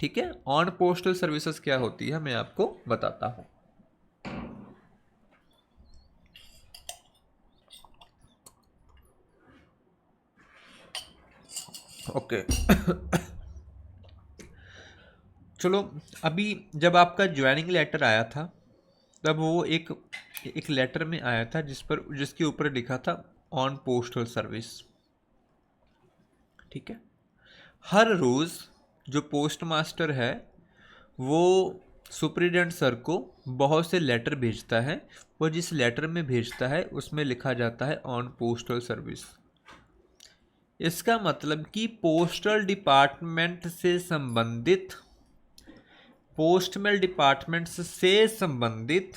S1: ठीक है। ऑन पोस्टल सर्विसेज क्या होती है मैं आपको बताता हूं। ओके। चलो, अभी जब आपका ज्वाइनिंग लेटर आया था तब वो एक लेटर में आया था जिसके ऊपर लिखा था ऑन पोस्टल सर्विस। ठीक है। हर रोज़ जो पोस्ट मास्टर है वो सुपरिटेंडेंट सर को बहुत से लेटर भेजता है और जिस लेटर में भेजता है उसमें लिखा जाता है ऑन पोस्टल सर्विस। इसका मतलब कि पोस्टल डिपार्टमेंट से संबंधित, पोस्टमेल डिपार्टमेंट से संबंधित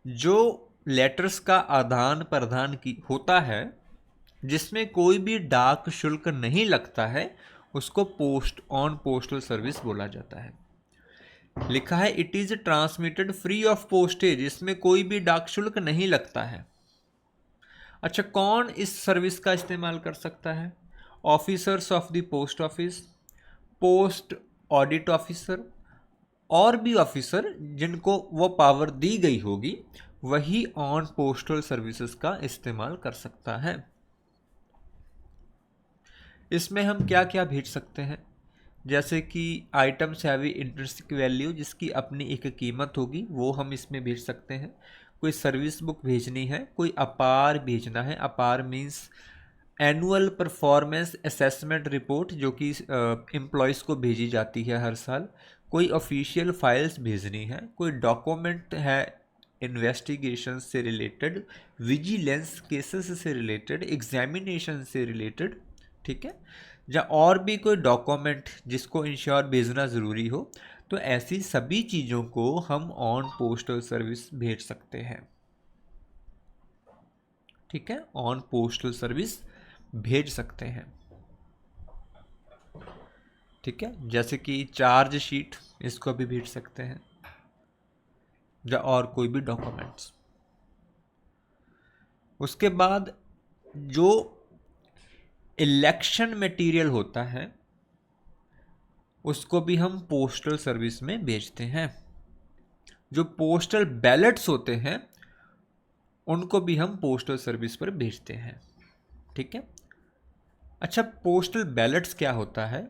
S1: जो लेटर्स का आदान प्रदान की होता है जिसमें कोई भी डाक शुल्क नहीं लगता है उसको ऑन पोस्टल सर्विस बोला जाता है। लिखा है it is transmitted free of postage, इसमें कोई भी डाक शुल्क नहीं लगता है। अच्छा, कौन इस सर्विस का इस्तेमाल कर सकता है? Officers of the post office, post audit officer और भी ऑफिसर जिनको वो पावर दी गई होगी वही ऑन पोस्टल सर्विसेज का इस्तेमाल कर सकता है। इसमें हम क्या क्या भेज सकते हैं? जैसे कि आइटम्स हैवी इंट्रिंसिक वैल्यू, जिसकी अपनी एक कीमत होगी, वो हम इसमें भेज सकते हैं। कोई सर्विस बुक भेजनी है, कोई अपार भेजना है, अपार means annual performance assessment report जो कि एम्प्लॉयज़ को भेजी जाती है हर साल। कोई ऑफिशियल फाइल्स भेजनी है, कोई डॉक्यूमेंट है इन्वेस्टिगेशन से रिलेटेड, विजिलेंस केसेस से रिलेटेड, एग्जामिनेशन से रिलेटेड। ठीक है। या और भी कोई डॉक्यूमेंट जिसको इंश्योर भेजना ज़रूरी हो, तो ऐसी सभी चीज़ों को हम ऑन पोस्टल सर्विस भेज सकते हैं। ठीक है, ऑन पोस्टल सर्विस भेज सकते हैं। ठीक है। जैसे कि चार्ज शीट, इसको भी भेज सकते हैं, या और कोई भी डॉक्यूमेंट्स। उसके बाद जो इलेक्शन मटेरियल होता है उसको भी हम पोस्टल सर्विस में भेजते हैं। जो पोस्टल बैलेट्स होते हैं उनको भी हम पोस्टल सर्विस पर भेजते हैं। ठीक है। अच्छा, पोस्टल बैलेट्स क्या होता है?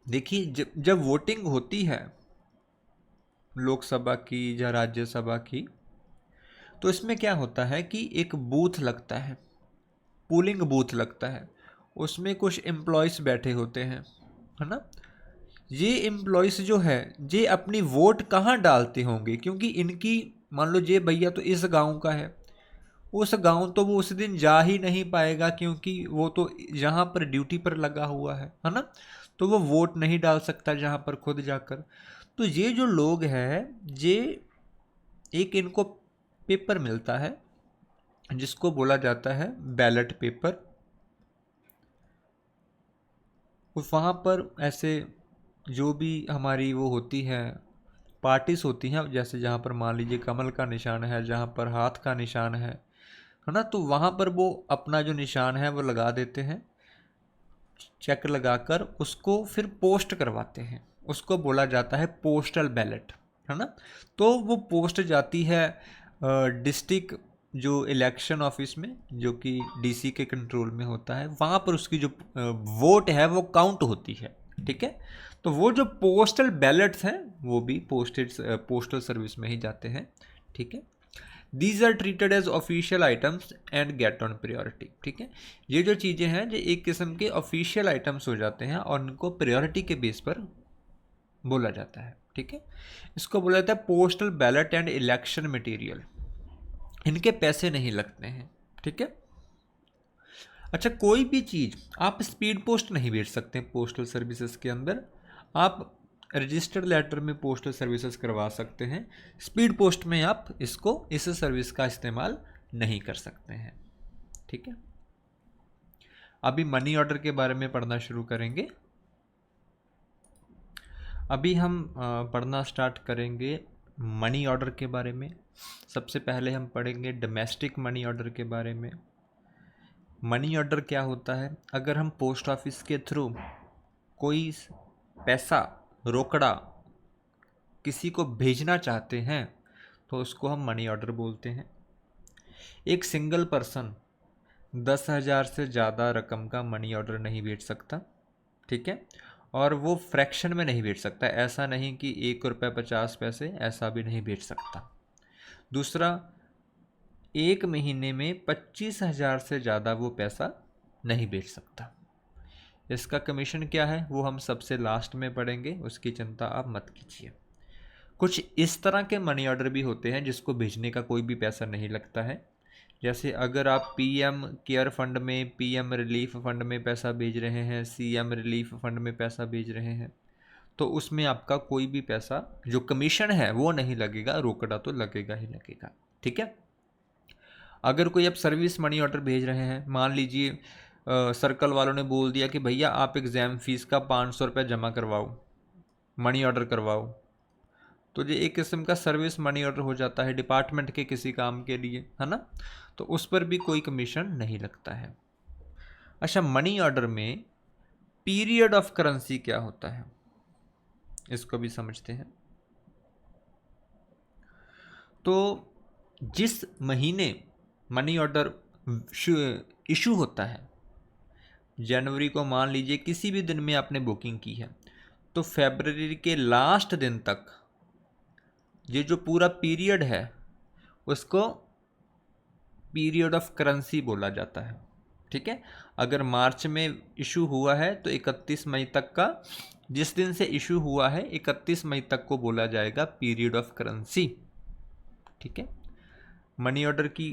S1: देखिए, जब वोटिंग होती है लोकसभा की या राज्यसभा की, तो इसमें क्या होता है कि एक बूथ लगता है। पूलिंग बूथ लगता है, उसमें कुछ एम्प्लॉयज़ बैठे होते हैं, है ना। ये एम्प्लॉयज़ जो है ये अपनी वोट कहाँ डालते होंगे, क्योंकि इनकी मान लो ये भैया तो इस गांव का है, उस गांव तो वो उस दिन जा ही नहीं पाएगा क्योंकि वो तो यहाँ पर ड्यूटी पर लगा हुआ है ना। तो वो वोट नहीं डाल सकता जहाँ पर खुद जाकर। तो ये जो लोग हैं ये एक इनको पेपर मिलता है जिसको बोला जाता है बैलेट पेपर। वहाँ पर ऐसे जो भी हमारी वो होती है पार्टीज होती हैं, जैसे जहाँ पर मान लीजिए कमल का निशान है, जहाँ पर हाथ का निशान है ना, तो वहाँ पर वो अपना जो निशान है वो लगा देते हैं, चेक लगाकर उसको फिर पोस्ट करवाते हैं, उसको बोला जाता है पोस्टल बैलेट, है ना। तो वो पोस्ट जाती है डिस्ट्रिक्ट जो इलेक्शन ऑफिस में, जो कि डीसी के कंट्रोल में होता है, वहाँ पर उसकी जो वोट है वो काउंट होती है, ठीक है। तो वो जो पोस्टल बैलेट्स हैं वो भी पोस्टल सर्विस में ही जाते हैं, ठीक है। These are treated as official items and get on priority, ठीक है। ये जो चीज़ें हैं ये एक किस्म के ऑफिशियल आइटम्स हो जाते हैं और उनको प्रायोरिटी के बेस पर बोला जाता है, ठीक है। इसको बोला जाता है postal ballot and election material. इनके पैसे नहीं लगते हैं, ठीक है। अच्छा, कोई भी चीज़ आप स्पीड पोस्ट नहीं भेज सकते पोस्टल सर्विसेज के अंदर, आप रजिस्टर्ड लेटर में पोस्टल सर्विसेज करवा सकते हैं, स्पीड पोस्ट में आप इसको इस सर्विस का इस्तेमाल नहीं कर सकते हैं, ठीक है। अभी मनी ऑर्डर के बारे में पढ़ना शुरू करेंगे। अभी हम पढ़ना स्टार्ट करेंगे मनी ऑर्डर के बारे में। सबसे पहले हम पढ़ेंगे डोमेस्टिक मनी ऑर्डर के बारे में। मनी ऑर्डर क्या होता है? अगर हम पोस्ट ऑफिस के थ्रू कोई पैसा रोकड़ा किसी को भेजना चाहते हैं तो उसको हम मनी ऑर्डर बोलते हैं। एक सिंगल पर्सन 10,000 से ज़्यादा रकम का मनी ऑर्डर नहीं भेज सकता, ठीक है। और वो फ्रैक्शन में नहीं भेज सकता, ऐसा नहीं कि 1 रुपये 50 पैसे, ऐसा भी नहीं भेज सकता। दूसरा, एक महीने में 25,000 से ज़्यादा वो पैसा नहीं भेज सकता। इसका कमीशन क्या है वो हम सबसे लास्ट में पढ़ेंगे, उसकी चिंता आप मत कीजिए। कुछ इस तरह के मनी ऑर्डर भी होते हैं जिसको भेजने का कोई भी पैसा नहीं लगता है। जैसे अगर आप पीएम केयर फंड में, पीएम रिलीफ फंड में पैसा भेज रहे हैं, सीएम रिलीफ फंड में पैसा भेज रहे हैं, तो उसमें आपका कोई भी पैसा जो कमीशन है वो नहीं लगेगा, रोकड़ा तो लगेगा ही लगेगा, ठीक है। अगर कोई आप सर्विस मनी ऑर्डर भेज रहे हैं, मान लीजिए सर्कल वालों ने बोल दिया कि भैया आप एग्ज़ाम फीस का 500 रुपये जमा करवाओ, मनी ऑर्डर करवाओ, तो ये एक किस्म का सर्विस मनी ऑर्डर हो जाता है डिपार्टमेंट के किसी काम के लिए, है ना। तो उस पर भी कोई कमीशन नहीं लगता है। अच्छा, मनी ऑर्डर में पीरियड ऑफ करेंसी क्या होता है इसको भी समझते हैं। तो जिस महीने मनी ऑर्डर इशू होता है, जनवरी को मान लीजिए किसी भी दिन में आपने बुकिंग की है, तो फरवरी के लास्ट दिन तक ये जो पूरा पीरियड है उसको पीरियड ऑफ करेंसी बोला जाता है, ठीक है। अगर मार्च में इशू हुआ है तो 31 मई तक का, जिस दिन से इशू हुआ है 31 मई तक को बोला जाएगा पीरियड ऑफ करेंसी, ठीक है। मनी ऑर्डर की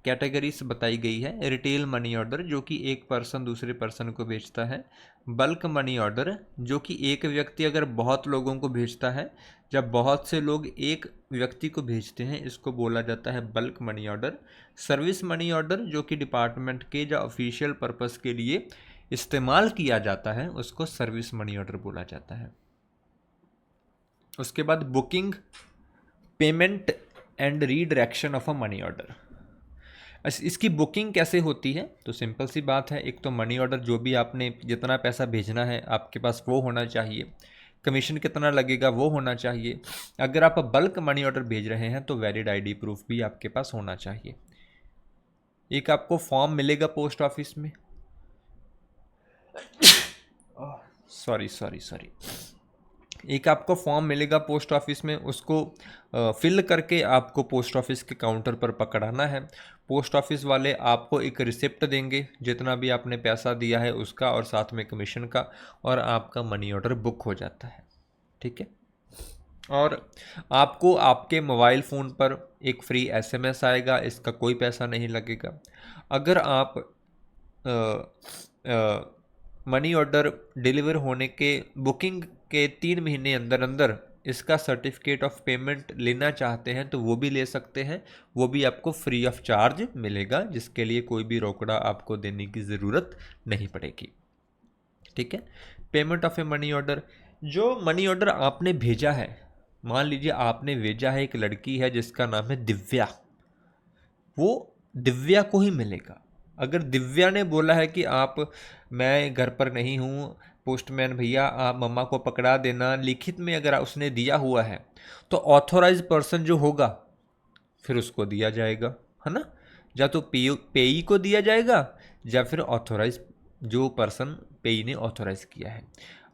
S1: कैटेगरीज बताई गई है। रिटेल मनी ऑर्डर जो कि एक पर्सन दूसरे पर्सन को भेजता है। बल्क मनी ऑर्डर जो कि एक व्यक्ति अगर बहुत लोगों को भेजता है, जब बहुत से लोग एक व्यक्ति को भेजते हैं, इसको बोला जाता है bulk money order. Service money order जो कि डिपार्टमेंट के या ऑफिशियल पर्पस के लिए इस्तेमाल किया जाता है, उसको सर्विस मनी ऑर्डर बोला जाता है। उसके बाद booking, payment and redirection of a money order. इसकी बुकिंग कैसे होती है? तो सिंपल सी बात है, एक तो मनी ऑर्डर जो भी आपने जितना पैसा भेजना है आपके पास वो होना चाहिए, कमीशन कितना लगेगा वो होना चाहिए। अगर आप बल्क मनी ऑर्डर भेज रहे हैं तो वैलिड आईडी प्रूफ भी आपके पास होना चाहिए। एक आपको फॉर्म मिलेगा पोस्ट ऑफिस में, सॉरी, एक आपको फॉर्म मिलेगा पोस्ट ऑफिस में, उसको फिल करके आपको पोस्ट ऑफिस के काउंटर पर पकड़ाना है। पोस्ट ऑफिस वाले आपको एक रिसिप्ट देंगे जितना भी आपने पैसा दिया है उसका, और साथ में कमीशन का, और आपका मनी ऑर्डर बुक हो जाता है। ठीक है। और आपको आपके मोबाइल फ़ोन पर एक फ्री एसएमएस आएगा, इसका कोई पैसा नहीं लगेगा। अगर आप मनी ऑर्डर डिलीवर होने के बुकिंग के 3 महीने अंदर अंदर इसका सर्टिफिकेट ऑफ पेमेंट लेना चाहते हैं तो वो भी ले सकते हैं, वो भी आपको फ्री ऑफ चार्ज मिलेगा, जिसके लिए कोई भी रोकड़ा आपको देने की ज़रूरत नहीं पड़ेगी। ठीक है। Payment of a money order, जो मनी ऑर्डर आपने भेजा है, मान लीजिए आपने भेजा है, एक लड़की है जिसका नाम है दिव्या, वो दिव्या को ही मिलेगा। अगर दिव्या ने बोला है कि आप, मैं घर पर नहीं हूँ पोस्टमैन भैया, आप मम्मा को पकड़ा देना, लिखित में अगर उसने दिया हुआ है तो ऑथोराइज पर्सन जो होगा फिर उसको दिया जाएगा, है ना। या तो पेई को दिया जाएगा या फिर ऑथोराइज जो पर्सन पेई ने ऑथोराइज किया है।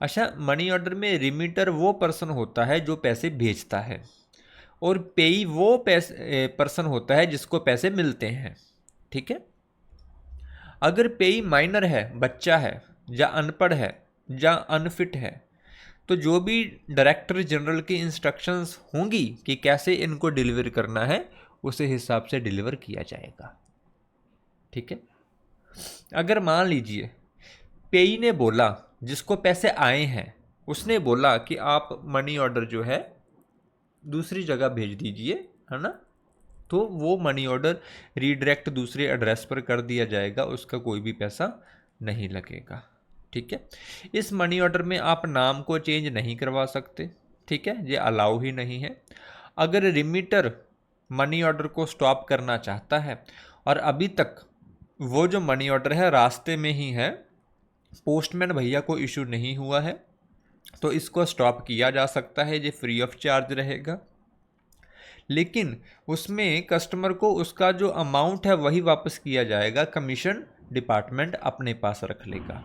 S1: अच्छा, मनी ऑर्डर में रिमीटर वो पर्सन होता है जो पैसे भेजता है, और पेई वो पैसे पर्सन होता है जिसको पैसे मिलते हैं। ठीक है। अगर पेई माइनर है, बच्चा है, या अनपढ़ है, या अनफिट है, तो जो भी डायरेक्टर जनरल की इंस्ट्रक्शंस होंगी कि कैसे इनको डिलीवर करना है, उसे हिसाब से डिलीवर किया जाएगा। ठीक है। अगर मान लीजिए पेई ने बोला, जिसको पैसे आए हैं उसने बोला कि आप मनी ऑर्डर जो है दूसरी जगह भेज दीजिए, है ना, तो वो मनी ऑर्डर रीडायरेक्ट दूसरे एड्रेस पर कर दिया जाएगा, उसका कोई भी पैसा नहीं लगेगा। ठीक है। इस मनी ऑर्डर में आप नाम को चेंज नहीं करवा सकते। ठीक है, ये अलाउ ही नहीं है। अगर रिमीटर मनी ऑर्डर को स्टॉप करना चाहता है और अभी तक वो जो मनी ऑर्डर है रास्ते में ही है, पोस्टमैन भैया को इशू नहीं हुआ है, तो इसको स्टॉप किया जा सकता है, ये फ्री ऑफ चार्ज रहेगा। लेकिन उसमें कस्टमर को उसका जो अमाउंट है वही वापस किया जाएगा, कमीशन डिपार्टमेंट अपने पास रख लेगा।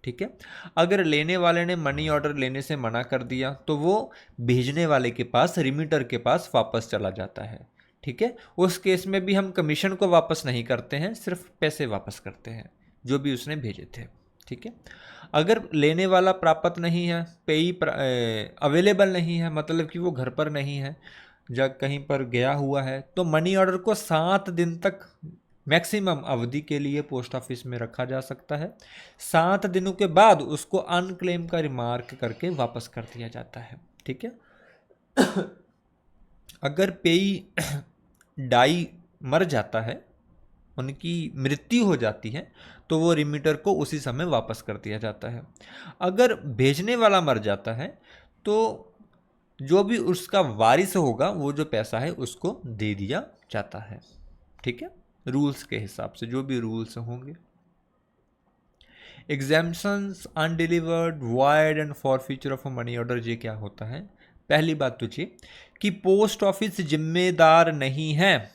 S1: ठीक है। अगर लेने वाले ने मनी ऑर्डर लेने से मना कर दिया तो वो भेजने वाले के पास, रिमीटर के पास वापस चला जाता है। ठीक है। उस केस में भी हम कमीशन को वापस नहीं करते हैं, सिर्फ पैसे वापस करते हैं जो भी उसने भेजे थे। ठीक है। अगर लेने वाला प्राप्त नहीं है, पेई अवेलेबल नहीं है, मतलब कि वो घर पर नहीं है या कहीं पर गया हुआ है, तो मनी ऑर्डर को 7 दिन तक मैक्सिमम अवधि के लिए पोस्ट ऑफिस में रखा जा सकता है। 7 दिनों के बाद उसको अनक्लेम का रिमार्क करके वापस कर दिया जाता है। ठीक है। अगर पेई डाई मर जाता है, उनकी मृत्यु हो जाती है, तो वो रिमीटर को उसी समय वापस कर दिया जाता है। अगर भेजने वाला मर जाता है तो जो भी उसका वारिस होगा वो जो पैसा है उसको दे दिया जाता है। ठीक है। रूल्स के हिसाब से जो भी रूल्स होंगे। Exemptions, undelivered, void and forfeiture of money order, ये क्या होता है। पहली बात तो ये कि पोस्ट ऑफिस जिम्मेदार नहीं है।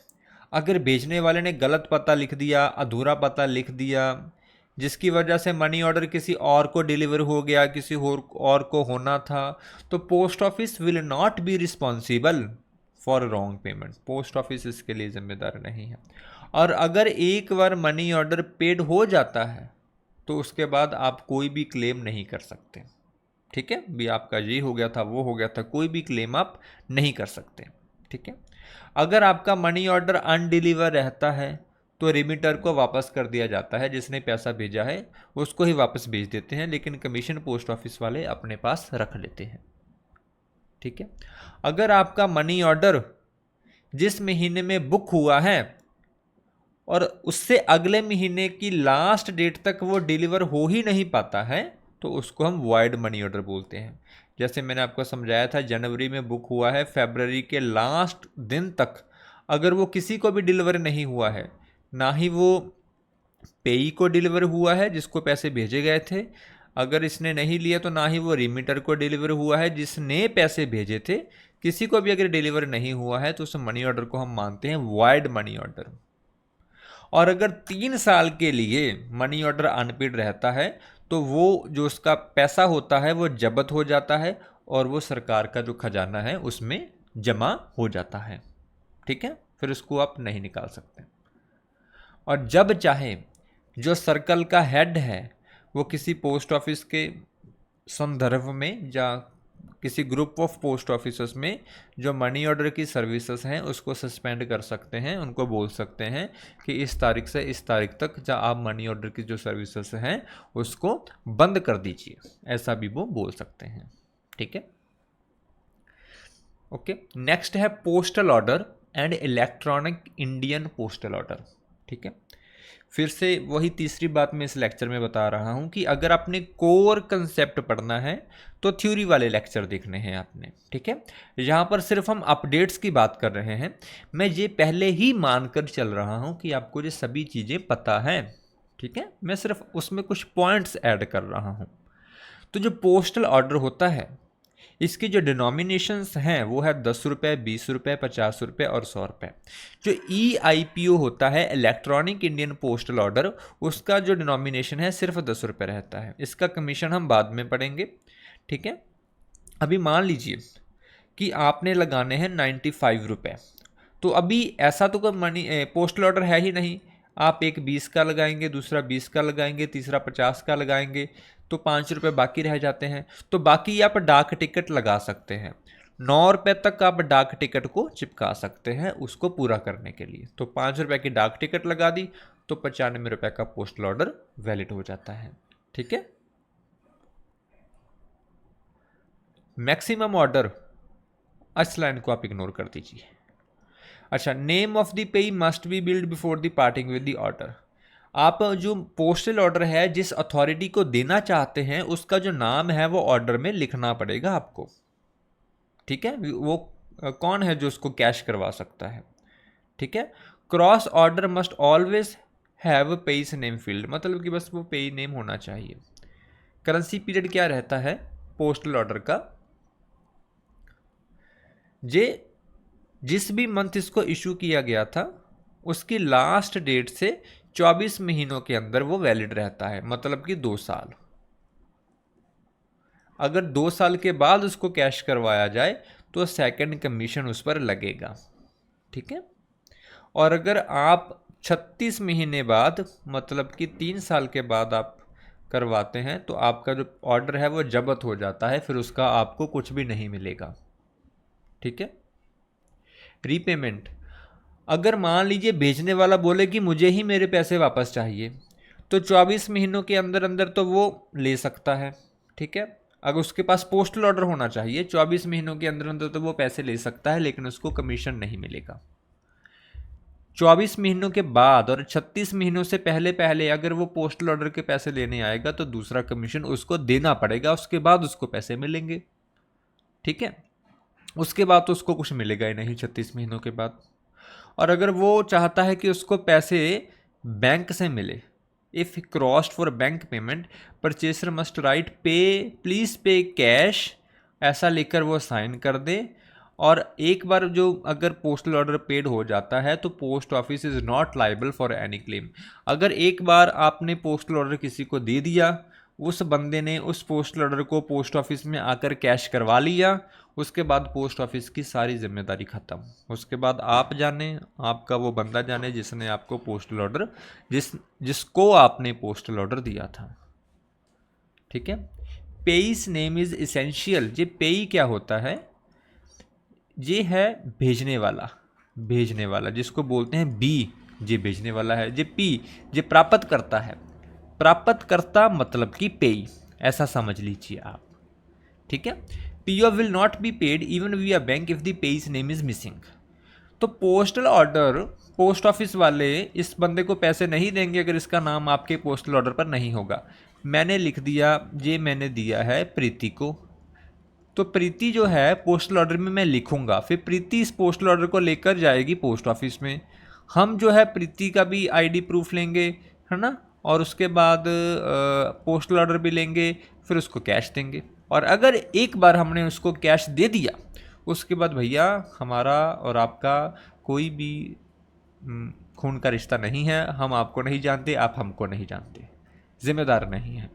S1: अगर भेजने वाले ने गलत पता लिख दिया, अधूरा पता लिख दिया, जिसकी वजह से मनी ऑर्डर किसी और को डिलीवर हो गया, किसी और को होना था, तो post office will not be responsible for wrong payment. Post office इसके लिए जिम्मेदार नहीं है। और अगर एक बार मनी ऑर्डर पेड हो जाता है तो उसके बाद आप कोई भी क्लेम नहीं कर सकते। ठीक है, भी आपका ये हो गया था, वो हो गया था, कोई भी क्लेम आप नहीं कर सकते। ठीक है। अगर आपका मनी ऑर्डर अनडिलीवर रहता है तो रिमीटर को वापस कर दिया जाता है, जिसने पैसा भेजा है उसको ही वापस भेज देते हैं, लेकिन कमीशन पोस्ट ऑफिस वाले अपने पास रख लेते हैं। ठीक है। अगर आपका मनी ऑर्डर जिस महीने में बुक हुआ है और उससे अगले महीने की लास्ट डेट तक वो डिलीवर हो ही नहीं पाता है, तो उसको हम वॉइड मनी ऑर्डर बोलते हैं। जैसे मैंने आपको समझाया था, जनवरी में बुक हुआ है, फरवरी के लास्ट दिन तक अगर वो किसी को भी डिलीवर नहीं हुआ है, ना ही वो पेई को डिलीवर हुआ है जिसको पैसे भेजे गए थे, अगर इसने नहीं लिया, तो ना ही वो रिमीटर को डिलीवर हुआ है जिसने पैसे भेजे थे, किसी को भी अगर डिलीवर नहीं हुआ है तो उस मनी ऑर्डर को हम मानते हैं वॉइड मनी ऑर्डर। और अगर 3 साल के लिए मनी ऑर्डर अनपेड रहता है तो वो जो उसका पैसा होता है वो जब्त हो जाता है और वो सरकार का जो खजाना है उसमें जमा हो जाता है। ठीक है, फिर उसको आप नहीं निकाल सकते। और जब चाहे जो सर्कल का हेड है वो किसी पोस्ट ऑफिस के संदर्भ में या किसी ग्रुप ऑफ पोस्ट ऑफिस में जो मनी ऑर्डर की सर्विसेज हैं उसको सस्पेंड कर सकते हैं, उनको बोल सकते हैं कि इस तारीख से इस तारीख तक जो आप मनी ऑर्डर की जो सर्विसेज हैं उसको बंद कर दीजिए, ऐसा भी वो बोल सकते हैं। ठीक है, ओके। नेक्स्ट है postal order and electronic Indian postal order. ठीक है, फिर से वही तीसरी बात मैं इस लेक्चर में बता रहा हूं कि अगर आपने कोर कंसेप्ट पढ़ना है तो थ्योरी वाले लेक्चर देखने हैं आपने। ठीक है, यहाँ पर सिर्फ हम अपडेट्स की बात कर रहे हैं। मैं ये पहले ही मानकर चल रहा हूं कि आपको ये सभी चीज़ें पता है। ठीक है, मैं सिर्फ उसमें कुछ पॉइंट्स ऐड कर रहा हूं। तो जो पोस्टल ऑर्डर होता है इसकी जो डिनोमिनेशंस हैं वो है 10 रुपये, 20 रुपये, 50 रुपये और 100 रुपये। जो EIPO होता है इलेक्ट्रॉनिक इंडियन पोस्टल ऑर्डर, उसका जो डिनोमिनेशन है सिर्फ 10 रुपये रहता है। इसका कमीशन हम बाद में पढ़ेंगे। ठीक है, अभी मान लीजिए कि आपने लगाने हैं 95 रुपये, तो अभी ऐसा तो कोई मनी पोस्टल ऑर्डर है ही नहीं। आप एक 20 का लगाएंगे, दूसरा 20 का लगाएंगे, तीसरा 50 का लगाएंगे, तो 5 रुपये बाकी रह जाते हैं। तो बाकी आप डाक टिकट लगा सकते हैं। 9 रुपये तक आप डाक टिकट को चिपका सकते हैं उसको पूरा करने के लिए। तो 5 रुपये की डाक टिकट लगा दी तो 95 रुपये का पोस्टल ऑर्डर वैलिड हो जाता है। ठीक है, मैक्सिमम ऑर्डर, इस लाइन को आप इग्नोर कर दीजिए। अच्छा, name of the payee must be build before the parting with the order. आप जो पोस्टल ऑर्डर है जिस अथॉरिटी को देना चाहते हैं उसका जो नाम है वो ऑर्डर में लिखना पड़ेगा आपको। ठीक है, वो कौन है जो उसको कैश करवा सकता है। ठीक है, cross order must always have payee's name field, मतलब कि बस वो पेई नेम होना चाहिए। करेंसी पीरियड क्या रहता है पोस्टल ऑर्डर का, जिस भी मंथ इसको इशू किया गया था उसकी लास्ट डेट से 24 महीनों के अंदर वो वैलिड रहता है, मतलब कि 2 साल। अगर 2 साल के बाद उसको कैश करवाया जाए तो सेकंड कमीशन उस पर लगेगा। ठीक है, और अगर आप 36 महीने बाद, मतलब कि 3 साल के बाद आप करवाते हैं तो आपका जो ऑर्डर है वो जब्त हो जाता है, फिर उसका आपको कुछ भी नहीं मिलेगा। ठीक है, रीपेमेंट, अगर मान लीजिए भेजने वाला बोले कि मुझे ही मेरे पैसे वापस चाहिए तो 24 महीनों के अंदर अंदर तो वो ले सकता है। ठीक है, अगर उसके पास पोस्टल ऑर्डर होना चाहिए 24 महीनों के अंदर अंदर तो वो पैसे ले सकता है, लेकिन उसको कमीशन नहीं मिलेगा। 24 महीनों के बाद और 36 महीनों से पहले पहले अगर वो पोस्टल ऑर्डर के पैसे लेने आएगा तो दूसरा कमीशन उसको देना पड़ेगा, उसके बाद उसको पैसे मिलेंगे। ठीक है, उसके बाद तो उसको कुछ मिलेगा ही नहीं 36 महीनों के बाद। और अगर वो चाहता है कि उसको पैसे बैंक से मिले, if crossed for bank payment purchaser must write पे प्लीज़ पे कैश, ऐसा लिखकर वो साइन कर दे। और एक बार जो अगर पोस्टल ऑर्डर पेड हो जाता है तो post office is not liable for any claim. अगर एक बार आपने पोस्टल ऑर्डर किसी को दे दिया, उस बंदे ने उस पोस्टल ऑर्डर को पोस्ट ऑफिस में आकर कैश करवा लिया, उसके बाद पोस्ट ऑफिस की सारी जिम्मेदारी ख़त्म। उसके बाद आप जाने, आपका वो बंदा जाने जिसने आपको पोस्टल ऑर्डर जिसको आपने पोस्टल ऑर्डर दिया था। ठीक है, पेईस नेम इज़ इसेंशियल। ये पेई क्या होता है, ये है भेजने वाला जिसको बोलते हैं बी, ये भेजने वाला है। ये पी, ये प्राप्त करता है। प्राप्त करता मतलब कि पेई, ऐसा समझ लीजिए आप। ठीक है, PO will not be paid even via bank if the payee's name is missing. तो पोस्टल ऑर्डर, पोस्ट ऑफिस वाले इस बंदे को पैसे नहीं देंगे अगर इसका नाम आपके पोस्टल ऑर्डर पर नहीं होगा। मैंने लिख दिया, ये मैंने दिया है प्रीति को, तो प्रीति जो है पोस्टल ऑर्डर में मैं लिखूंगा, फिर प्रीति इस पोस्टल ऑर्डर को लेकर जाएगी पोस्ट ऑफिस में। हम जो है प्रीति का भी आईडी प्रूफ लेंगे, है ना, और उसके बाद पोस्टल ऑर्डर भी लेंगे, फिर उसको कैश देंगे। और अगर एक बार हमने उसको कैश दे दिया उसके बाद भैया हमारा और आपका कोई भी खून का रिश्ता नहीं है, हम आपको नहीं जानते, आप हमको नहीं जानते, जिम्मेदार नहीं हैं।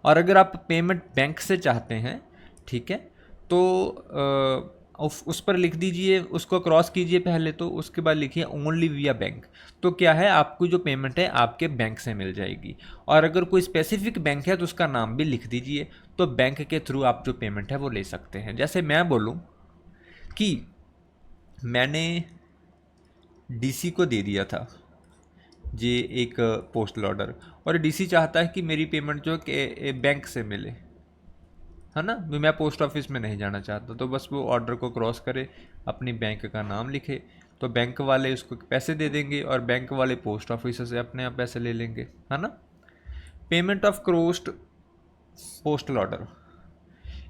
S1: और अगर आप पेमेंट बैंक से चाहते हैं ठीक है। तो उस पर लिख दीजिए, उसको क्रॉस कीजिए पहले, तो उसके बाद लिखिए ओनली विया बैंक। तो क्या है, आपको जो पेमेंट है आपके बैंक से मिल जाएगी। और अगर कोई स्पेसिफिक बैंक है तो उसका नाम भी लिख दीजिए, तो बैंक के थ्रू आप जो पेमेंट है वो ले सकते हैं। जैसे मैं बोलूँ कि मैंने डीसी को दे दिया था ये एक पोस्टल ऑर्डर, और डीसी चाहता है कि मेरी पेमेंट जो है बैंक से मिले, है ना, मैं पोस्ट ऑफिस में नहीं जाना चाहता, तो बस वो ऑर्डर को क्रॉस करे, अपनी बैंक का नाम लिखे, तो बैंक वाले उसको पैसे दे देंगे और बैंक वाले पोस्ट ऑफिस से अपने आप पैसे ले लेंगे, है ना। Payment of crossed postal order.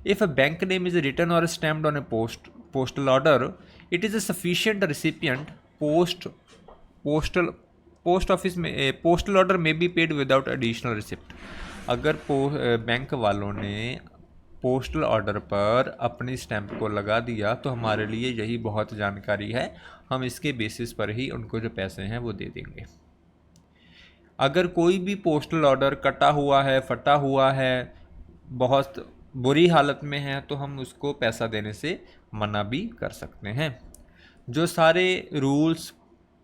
S1: If a bank name is written or stamped on a postal order, it is a sufficient recipient postal post office में postal order may be paid without additional receipt। अगर bank वालों ने postal order पर अपनी stamp को लगा दिया तो हमारे लिए यही बहुत जानकारी है, हम इसके बेसिस पर ही उनको जो पैसे हैं वो दे देंगे। अगर कोई भी पोस्टल ऑर्डर कटा हुआ है, फटा हुआ है, बहुत बुरी हालत में है, तो हम उसको पैसा देने से मना भी कर सकते हैं। जो सारे रूल्स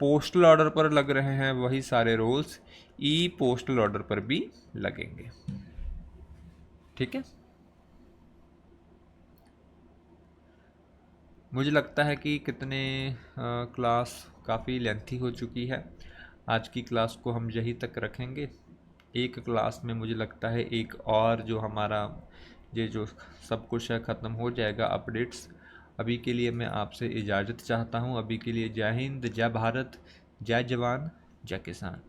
S1: पोस्टल ऑर्डर पर लग रहे हैं वही सारे रूल्स ई पोस्टल ऑर्डर पर भी लगेंगे। ठीक है, मुझे लगता है कि कितने क्लास काफ़ी लेंथी हो चुकी है। आज की क्लास को हम यहीं तक रखेंगे। एक क्लास में मुझे लगता है एक और जो हमारा ये जो सब कुछ है ख़त्म हो जाएगा, अपडेट्स। अभी के लिए मैं आपसे इजाज़त चाहता हूँ। अभी के लिए जय हिंद, जय भारत, जय जवान, जय किसान।